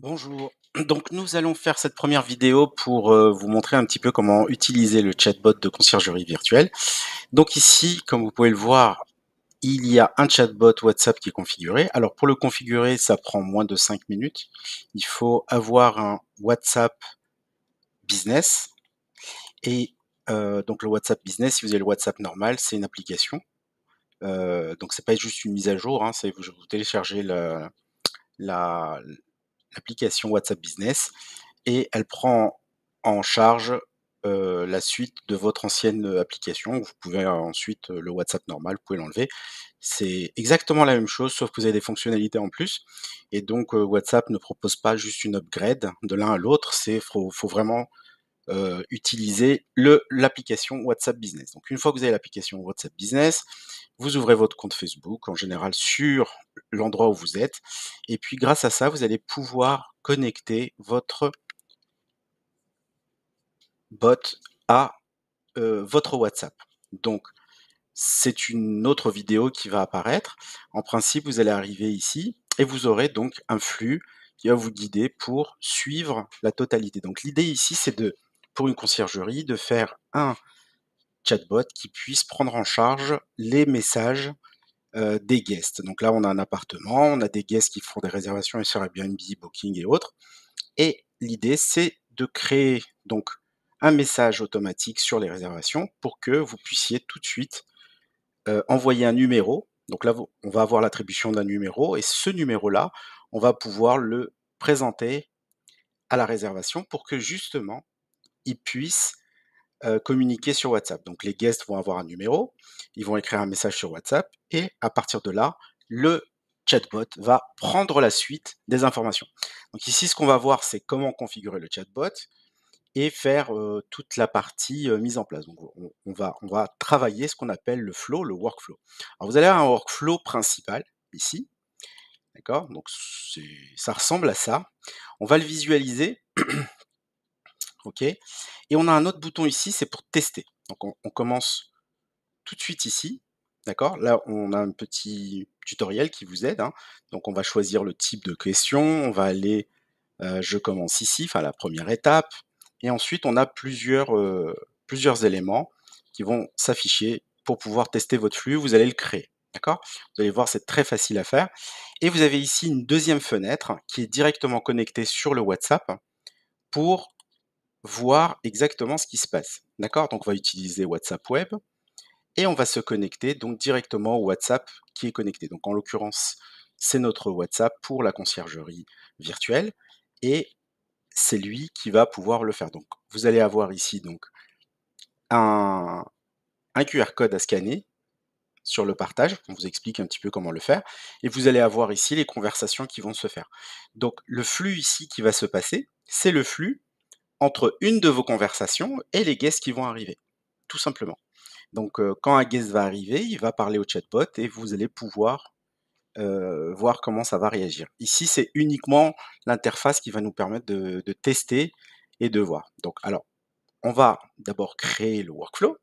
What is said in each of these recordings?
Bonjour. Donc nous allons faire cette première vidéo pour vous montrer un petit peu comment utiliser le chatbot de conciergerie virtuelle. Donc ici, comme vous pouvez le voir, il y a un chatbot WhatsApp qui est configuré. Alors pour le configurer, ça prend moins de 5 minutes. Il faut avoir un WhatsApp Business et donc le WhatsApp Business, si vous avez le WhatsApp normal, c'est une application. Donc c'est pas juste une mise à jour, hein, c'est vous téléchargez la- l'application WhatsApp Business et elle prend en charge la suite de votre ancienne application. Vous pouvez ensuite le WhatsApp normal, vous pouvez l'enlever. C'est exactement la même chose, sauf que vous avez des fonctionnalités en plus. Et donc WhatsApp ne propose pas juste une upgrade de l'un à l'autre. Faut vraiment utiliser l'application WhatsApp Business. Donc une fois que vous avez l'application WhatsApp Business, vous ouvrez votre compte Facebook, en général sur l'endroit où vous êtes, et puis grâce à ça, vous allez pouvoir connecter votre bot à votre WhatsApp. Donc c'est une autre vidéo qui va apparaître. En principe, vous allez arriver ici et vous aurez donc un flux qui va vous guider pour suivre la totalité. Donc l'idée ici, c'est pour une conciergerie, de faire un chatbot qui puisse prendre en charge les messages des guests. Donc là, on a un appartement, on a des guests qui font des réservations sur Airbnb, Booking et autres. Et l'idée, c'est de créer donc un message automatique sur les réservations pour que vous puissiez tout de suite envoyer un numéro. Donc là, on va avoir l'attribution d'un numéro et ce numéro-là, on va pouvoir le présenter à la réservation pour que justement, ils puissent communiquer sur WhatsApp. Donc les guests vont avoir un numéro, ils vont écrire un message sur WhatsApp et à partir de là, le chatbot va prendre la suite des informations. Donc ici, ce qu'on va voir, c'est comment configurer le chatbot et faire toute la partie mise en place. Donc on va travailler ce qu'on appelle le flow, le workflow. Alors vous allez avoir un workflow principal ici, d'accord? Donc ça ressemble à ça. On va le visualiser, ok? Et on a un autre bouton ici, c'est pour tester. Donc on commence tout de suite ici, d'accord? Là, on a un petit tutoriel qui vous aide, hein. Donc on va choisir le type de question, on va aller, je commence ici, enfin la première étape, et ensuite on a plusieurs éléments qui vont s'afficher pour pouvoir tester votre flux. Vous allez le créer, d'accord? Vous allez voir, c'est très facile à faire. Et vous avez ici une deuxième fenêtre qui est directement connectée sur le WhatsApp pour voir exactement ce qui se passe, d'accord? Donc on va utiliser WhatsApp Web et on va se connecter donc directement au WhatsApp qui est connecté. Donc en l'occurrence, c'est notre WhatsApp pour la conciergerie virtuelle et c'est lui qui va pouvoir le faire. Donc vous allez avoir ici donc un, un QR code à scanner sur le partage, on vous explique un petit peu comment le faire, et vous allez avoir ici les conversations qui vont se faire. Donc le flux ici qui va se passer, c'est le flux entre une de vos conversations et les guests qui vont arriver, tout simplement. Donc quand un guest va arriver, il va parler au chatbot et vous allez pouvoir voir comment ça va réagir. Ici, c'est uniquement l'interface qui va nous permettre de tester et de voir. Donc alors, on va d'abord créer le workflow.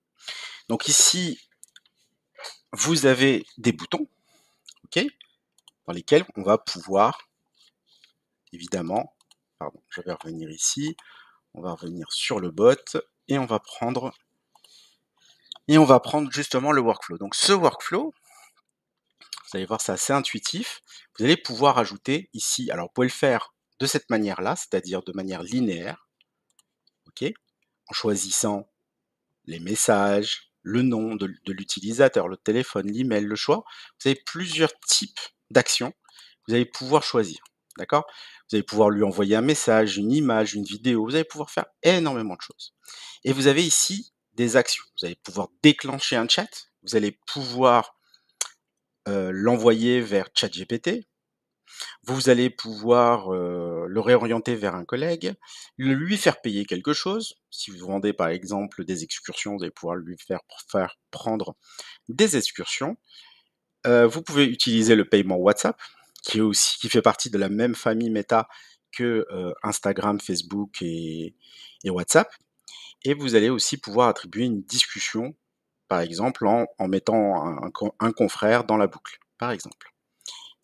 Donc ici, vous avez des boutons, ok, dans lesquels on va pouvoir, évidemment, pardon, je vais revenir ici, on va revenir sur le bot et on va prendre justement le workflow. Donc ce workflow, vous allez voir, c'est assez intuitif. Vous allez pouvoir ajouter ici, alors vous pouvez le faire de cette manière-là, c'est-à-dire de manière linéaire, ok, en choisissant les messages, le nom de l'utilisateur, le téléphone, l'email, le choix. Vous avez plusieurs types d'actions que vous allez pouvoir choisir, d'accord? Vous allez pouvoir lui envoyer un message, une image, une vidéo, vous allez pouvoir faire énormément de choses. Et vous avez ici des actions. Vous allez pouvoir déclencher un chat, vous allez pouvoir l'envoyer vers ChatGPT, vous allez pouvoir le réorienter vers un collègue, lui faire payer quelque chose. Si vous vendez par exemple des excursions, vous allez pouvoir lui faire prendre des excursions. Vous pouvez utiliser le paiement WhatsApp, qui fait partie de la même famille Meta que Instagram, Facebook et WhatsApp. Et vous allez aussi pouvoir attribuer une discussion, par exemple en mettant un confrère dans la boucle, par exemple.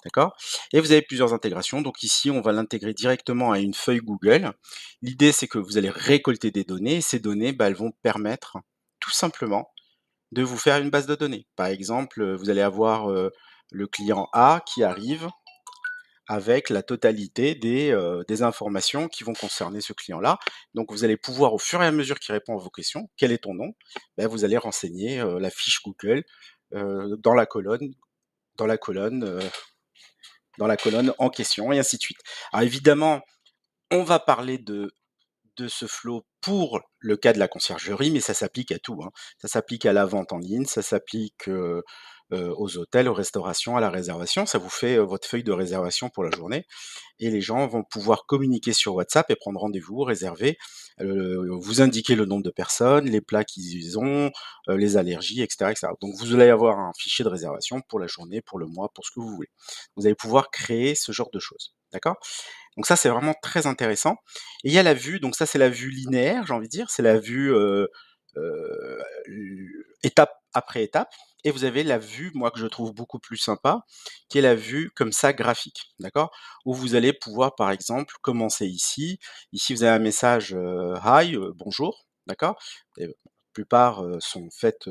d'accord? Et vous avez plusieurs intégrations. Donc ici, on va l'intégrer directement à une feuille Google. L'idée, c'est que vous allez récolter des données et ces données, bah, elles vont permettre tout simplement de vous faire une base de données. Par exemple, vous allez avoir, le client A qui arrive avec la totalité des informations qui vont concerner ce client-là. Donc vous allez pouvoir, au fur et à mesure qu'il répond à vos questions: «Quel est ton nom?» bah, vous allez renseigner, la fiche Google, dans la colonne dans la colonne, heu, dans la colonne en question et ainsi de suite. Alors évidemment, on va parler de ce flow pour le cas de la conciergerie, mais ça s'applique à tout, hein. Ça s'applique à la vente en ligne, ça s'applique, aux hôtels, aux restaurations, à la réservation. Ça vous fait, votre feuille de réservation pour la journée et les gens vont pouvoir communiquer sur WhatsApp et prendre rendez-vous, réserver, vous indiquer le nombre de personnes, les plats qu'ils ont, les allergies et cetera. Donc vous allez avoir un fichier de réservation pour la journée, pour le mois, pour ce que vous voulez. Vous allez pouvoir créer ce genre de choses, d'accord? Donc ça, c'est vraiment très intéressant et il y a la vue, donc ça, c'est la vue linéaire, j'ai envie de dire, c'est la vue, étape après étape et vous avez la vue, moi, que je trouve beaucoup plus sympa, qui est la vue comme ça graphique, d'accord? Où vous allez pouvoir, par exemple, commencer ici. Ici, vous avez un message, «Hi», «Bonjour», d'accord? Et la plupart, sont faites,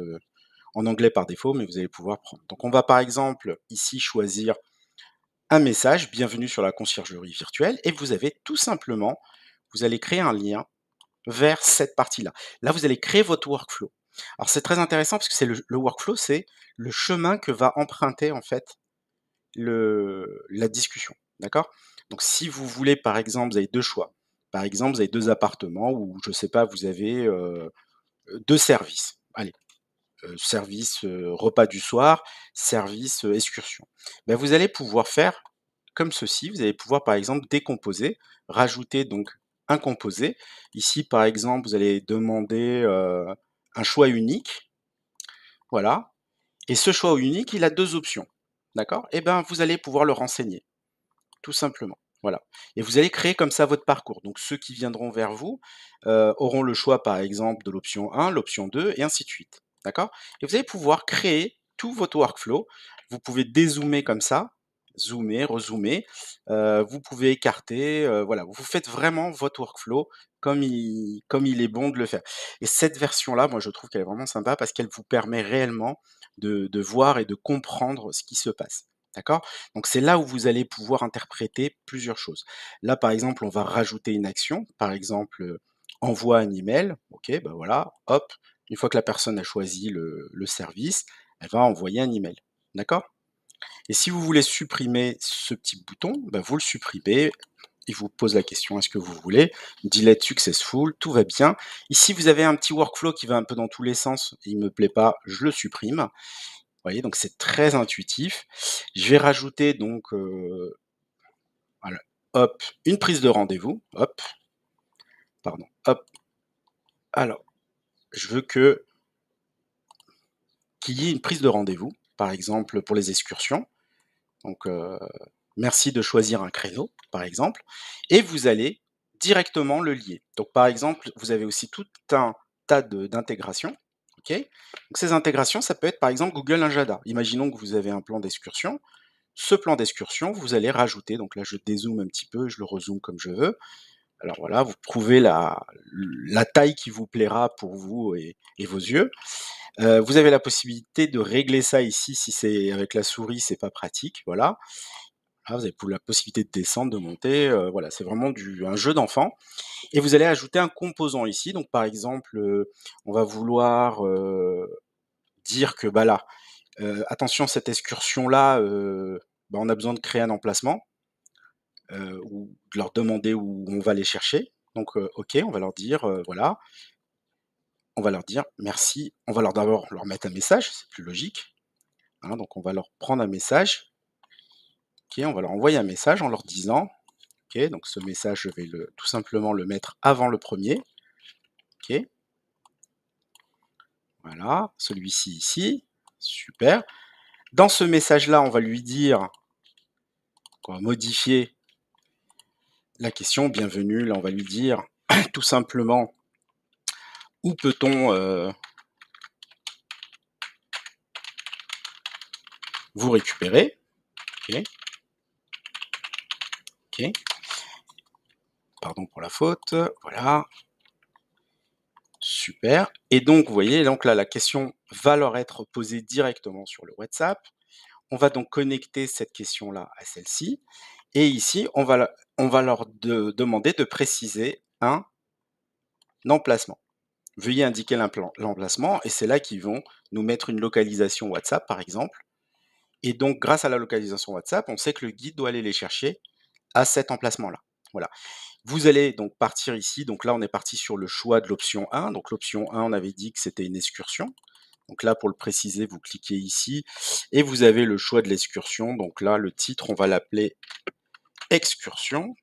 en anglais par défaut, mais vous allez pouvoir prendre. Donc on va, par exemple, ici choisir un message: «Bienvenue sur la conciergerie virtuelle» et vous avez tout simplement vous allez créer un lien vers cette partie-là. Là, vous allez créer votre workflow. Alors c'est très intéressant parce que c'est le workflow, c'est le chemin que va emprunter en fait la discussion, d'accord? Donc si vous voulez, par exemple, vous avez 2 choix. Par exemple, vous avez 2 appartements ou je sais pas, vous avez, 2 services. Allez, service, repas du soir, service, excursion. Ben vous allez pouvoir faire comme ceci. Vous allez pouvoir, par exemple, décomposer, rajouter donc un composé. Ici, par exemple, vous allez demander, un choix unique, voilà et ce choix unique, il a 2 options, d'accord? Et ben, vous allez pouvoir le renseigner, tout simplement, voilà et vous allez créer comme ça votre parcours. Donc ceux qui viendront vers vous, auront le choix, par exemple, de l'option 1, l'option 2 et ainsi de suite, d'accord? Et vous allez pouvoir créer tout votre workflow. Vous pouvez dézoomer comme ça, zoomer, rezoomer, vous pouvez écarter, voilà. Vous faites vraiment votre workflow comme il est bon de le faire et cette version-là, moi, je trouve qu'elle est vraiment sympa parce qu'elle vous permet réellement de voir et de comprendre ce qui se passe, d'accord? Donc c'est là où vous allez pouvoir interpréter plusieurs choses. Là, par exemple, on va rajouter une action, par exemple, envoie un email, OK, bah, voilà, hop, une fois que la personne a choisi le service, elle va envoyer un email, d'accord? Et si vous voulez supprimer ce petit bouton, bah, vous le supprimez. Il vous pose la question: «Est-ce que vous voulez?» Delete successful, tout va bien. Ici, vous avez un petit workflow qui va un peu dans tous les sens, il me plaît pas, je le supprime. Vous voyez? Donc c'est très intuitif. Je vais rajouter donc, voilà, hop, une prise de rendez-vous, hop, pardon, hop. Alors, je veux qu'il y ait une prise de rendez-vous, par exemple pour les excursions. Donc, merci de choisir un créneau, par exemple, et vous allez directement le lier. Donc, par exemple, vous avez aussi tout un tas d'intégrations, OK? Donc ces intégrations, ça peut être, par exemple, Google Agenda. Imaginons que vous avez un plan d'excursion. Ce plan d'excursion, vous allez rajouter, donc là, je dézoome un petit peu, je le rezoome comme je veux. Alors voilà, vous trouvez la taille qui vous plaira pour vous et vos yeux. Vous avez la possibilité de régler ça ici, si c'est avec la souris, c'est pas pratique, voilà. Là, vous avez la possibilité de descendre, de monter, voilà, c'est vraiment un jeu d'enfant et vous allez ajouter un composant ici. Donc par exemple, on va vouloir, dire que, bah, là, attention cette excursion-là, bah, on a besoin de créer un emplacement, ou de leur demander où on va les chercher. Donc OK, on va leur dire, voilà, on va leur dire: «Merci». On va d'abord leur mettre un message, c'est plus logique, hein, donc on va leur prendre un message. OK, on va leur envoyer un message en leur disant: OK, donc ce message, je vais tout simplement le mettre avant le premier. OK, voilà, celui-ci ici, super. Dans ce message-là, on va lui dire qu'on va modifier la question «Bienvenue», là, on va lui dire tout simplement: «Où peut-on, vous récupérer?» OK. OK. Pardon pour la faute. Voilà. Super. Et donc, vous voyez, donc là, la question va leur être posée directement sur le WhatsApp. On va donc connecter cette question-là à celle-ci. Et ici, on va leur demander de préciser un emplacement. Veuillez indiquer l'emplacement et c'est là qu'ils vont nous mettre une localisation WhatsApp, par exemple. Et donc, grâce à la localisation WhatsApp, on sait que le guide doit aller les chercher à cet emplacement-là. Voilà. Vous allez donc partir ici. Donc là, on est parti sur le choix de l'option 1. Donc l'option 1, on avait dit que c'était une excursion. Donc là, pour le préciser, vous cliquez ici et vous avez le choix de l'excursion. Donc là, le titre, on va l'appeler excursion.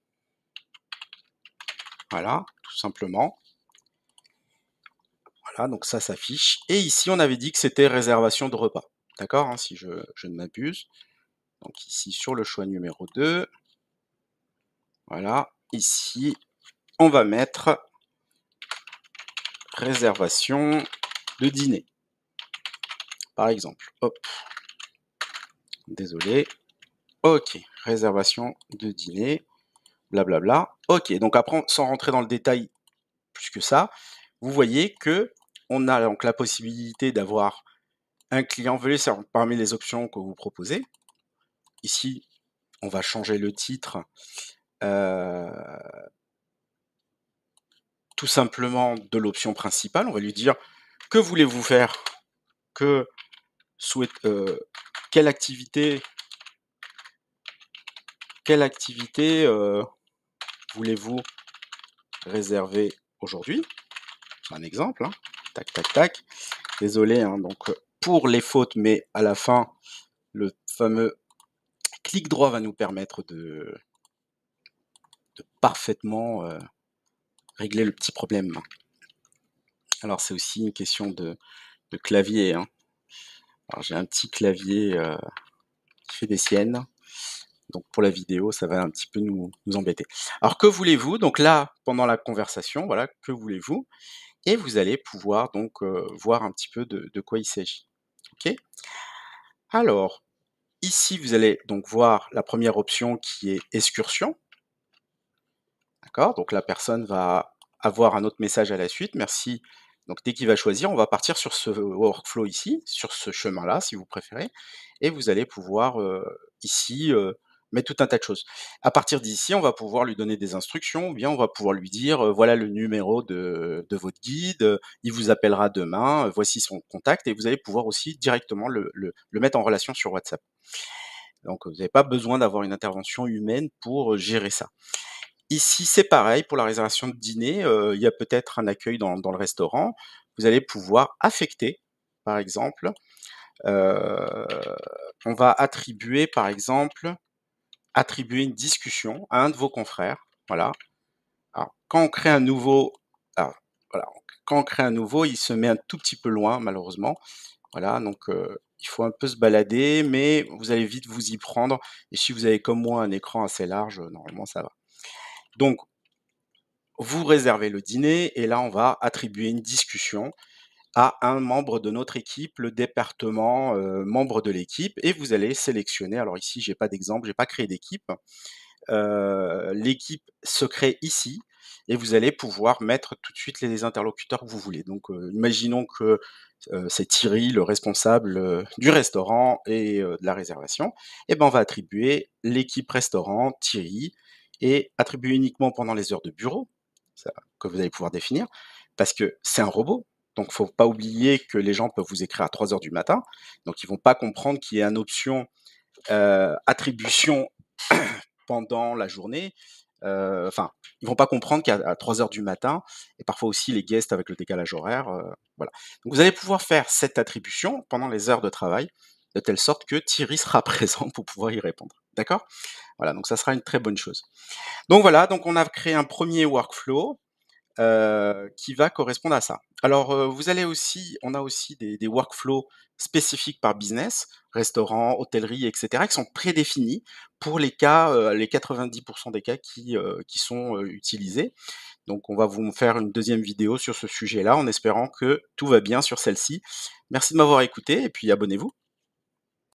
Voilà, tout simplement. Voilà, donc ça s'affiche. Et ici, on avait dit que c'était réservation de repas. D'accord, hein, si je ne m'abuse. Donc ici, sur le choix numéro 2. Voilà, ici, on va mettre réservation de dîner. Par exemple. Hop. Désolé. Ok, réservation de dîner. Blablabla. Ok, donc après, sans rentrer dans le détail plus que ça, vous voyez que on a donc la possibilité d'avoir un client. Veuillez parmi les options que vous proposez. Ici, on va changer le titre tout simplement de l'option principale. On va lui dire que voulez-vous faire, que souhaite, quelle activité voulez-vous réserver aujourd'hui. C'est un exemple. Hein. Tac, tac, tac. Désolé, hein, donc pour les fautes, mais à la fin, le fameux clic droit va nous permettre de parfaitement régler le petit problème. Alors c'est aussi une question de clavier. Hein. Alors j'ai un petit clavier qui fait des siennes. Donc pour la vidéo, ça va un petit peu nous embêter. Alors que voulez-vous? Donc là, pendant la conversation, voilà, que voulez-vous? Et vous allez pouvoir donc voir un petit peu de quoi il s'agit. OK? Alors, ici, vous allez donc voir la première option qui est excursion. D'accord? Donc la personne va avoir un autre message à la suite. Merci. Donc dès qu'il va choisir, on va partir sur ce workflow ici, sur ce chemin-là, si vous préférez, et vous allez pouvoir ici mettre tout un tas de choses. À partir d'ici, on va pouvoir lui donner des instructions, ou bien on va pouvoir lui dire voilà le numéro de votre guide, il vous appellera demain, voici son contact, et vous allez pouvoir aussi directement le mettre en relation sur WhatsApp. Donc vous n'avez pas besoin d'avoir une intervention humaine pour gérer ça. Ici, c'est pareil pour la réservation de dîner, il y a peut-être un accueil dans le restaurant. Vous allez pouvoir affecter, par exemple, heu, on va attribuer, par exemple, attribuer une discussion à un de vos confrères, voilà. Alors quand on crée un nouveau alors voilà, quand on crée un nouveau, il se met un tout petit peu loin malheureusement. Voilà, donc il faut un peu se balader, mais vous allez vite vous y prendre et si vous avez comme moi un écran assez large, normalement ça va. Donc vous réservez le dîner et là, on va attribuer une discussion à un membre de notre équipe, le département, membre de l'équipe et vous allez sélectionner alors ici, j'ai pas d'exemple, j'ai pas créé d'équipe. L'équipe se crée ici et vous allez pouvoir mettre tout de suite les interlocuteurs que vous voulez. Donc, imaginons que, c'est Thierry, le responsable, du restaurant et de la réservation et ben, on va attribuer l'équipe restaurant, Thierry et attribuer uniquement pendant les heures de bureau, ça que vous allez pouvoir définir, parce que c'est un robot, donc faut pas oublier que les gens peuvent vous écrire à 3 heures du matin, donc ils vont pas comprendre qu'il y ait une option, attribution pendant la journée. Enfin, ils vont pas comprendre qu'à 3 heures du matin, et parfois aussi les guests avec le décalage horaire, voilà. Donc vous allez pouvoir faire cette attribution pendant les heures de travail, de telle sorte que Thierry sera présent pour pouvoir y répondre. D'accord? Voilà, donc ça sera une très bonne chose. Donc voilà, donc on a créé un premier workflow qui va correspondre à ça. Alors, vous allez aussi on a aussi des workflows spécifiques par business, restaurant, hôtellerie et cetera, qui sont prédéfinis pour les cas, les 90 des cas qui sont, utilisés. Donc on va vous faire une deuxième vidéo sur ce sujet-là, en espérant que tout va bien sur celle-ci. Merci de m'avoir écouté et puis abonnez-vous.